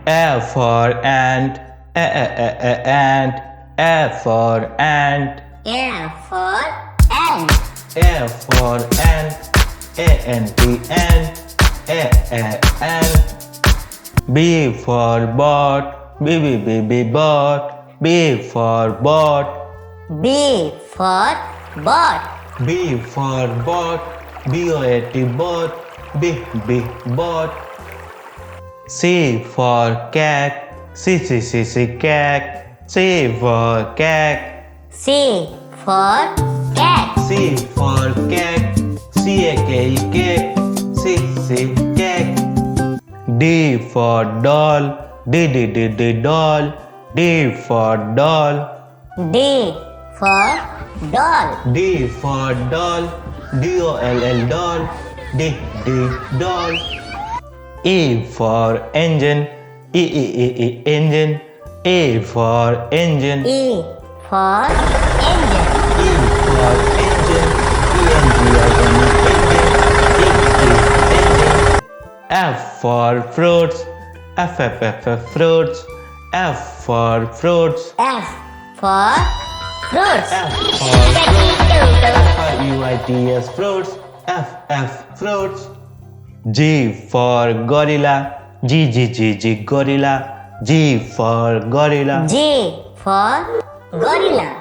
A for ant, ant, A for ant, A for ant. A for ant, ant, ant. B for bot, bot, B for bot, B for bot. B for bot, bot, bot. C for cat, cat, C for cat, C for cat. C for cat, cat, cat. D for doll, doll, D for doll, D for doll. D for doll, doll, doll. E for engine, engine, E for engine, E for engine. E for engine, engine. F for fruits, fruits, F for fruits, F for fruits. F for fruits, F fruits. G for gorilla, gorilla, G for gorilla, G for gorilla.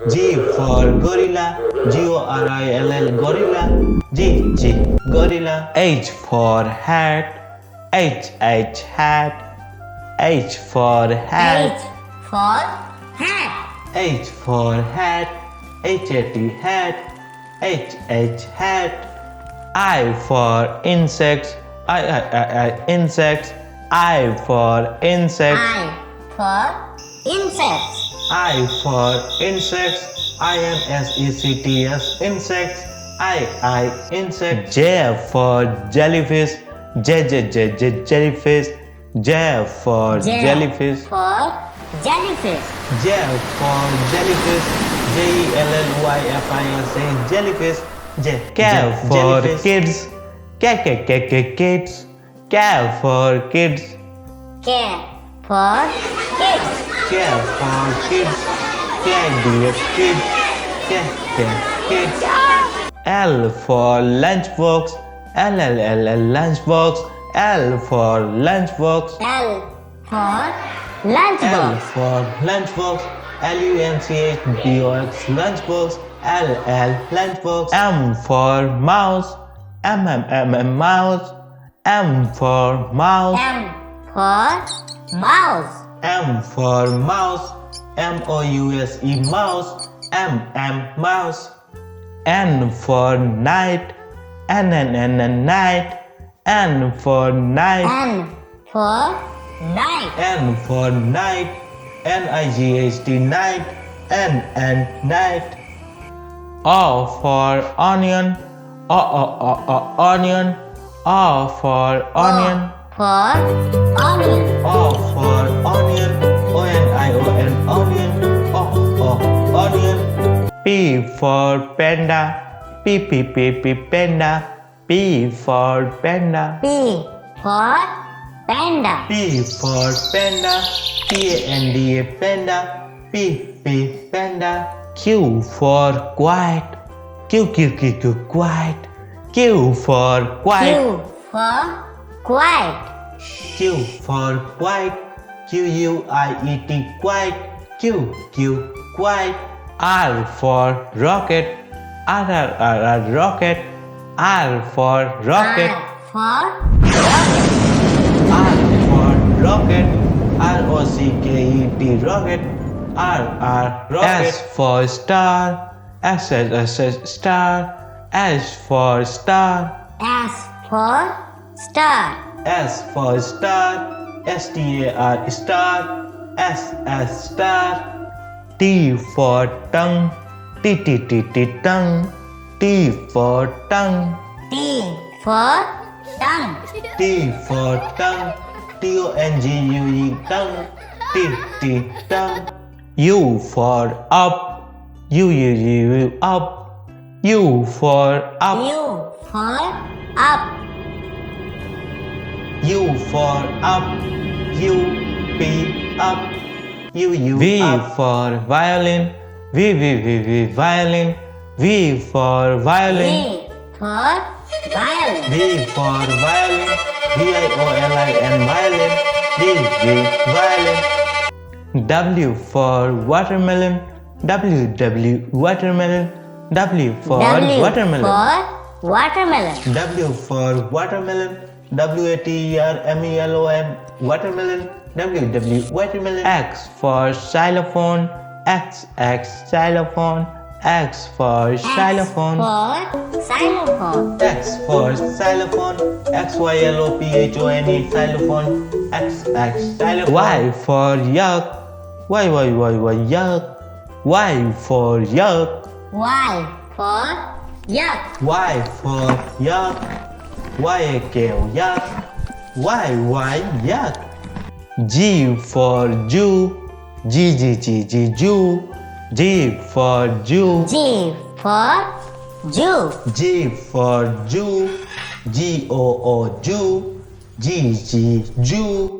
G for gorilla, gorilla, G, gorilla. H for hat, hat, H for hat, H for hat. H for hat, hat, hat. I for insects, insects, I for insects, I for insects. I for insects, insects, insects, insect. J for jellyfish, jellyfish, J for J jellyfish, for jellyfish. J for jellyfish, jellyfish, jellyfish. K for kids, kids, K for kids, K for kids. K for kids, kids. L for lunchbox, lunchbox, L for lunchbox, L for L lunchbox. for lunchbox, lunchbox, lunchbox, lunchbox. M for mouse, mouse, M for mouse, M for mouse. M for mouse, mouse, mouse. N for night, night, N for night, N for night. N for night, night, night. O for onion, onion, O for onion, For onion. O for onion, onion, onion. P for panda, panda, P for panda, P for panda. P for panda, panda, P panda. Q for quiet, quiet, Q for quiet, Q for quiet. Q for quiet, quiet, Q, quiet. R for rocket, rocket, R for rocket, R for rocket. R for rocket, rocket, rocket. S for star, star, S for star, S for star. S for star, star, star. T for tongue, tongue, T for tongue, T for tongue. T for tongue, tongue, tongue. U for up, up, U for up, U for up. U for up, U, P, up, U, V for violin, V, violin, V for violin, V for violin. V for violin, violin, violin, V, violin. W for watermelon, W, watermelon, W for W watermelon. for watermelon. W for watermelon, watermelon, watermelon, watermelon. X for xylophone, X, xylophone, X for xylophone, For xylophone. X for xylophone, xylophone, xylophone, X, xylophone. Y for yak, Y, yak, Y for yak, Y for yak. Y for yak, Y kẹo yak, Y, yak. G for Jew, G, Jew, G for Jew, G for Jew. G for Jew, Jew, G, Jew,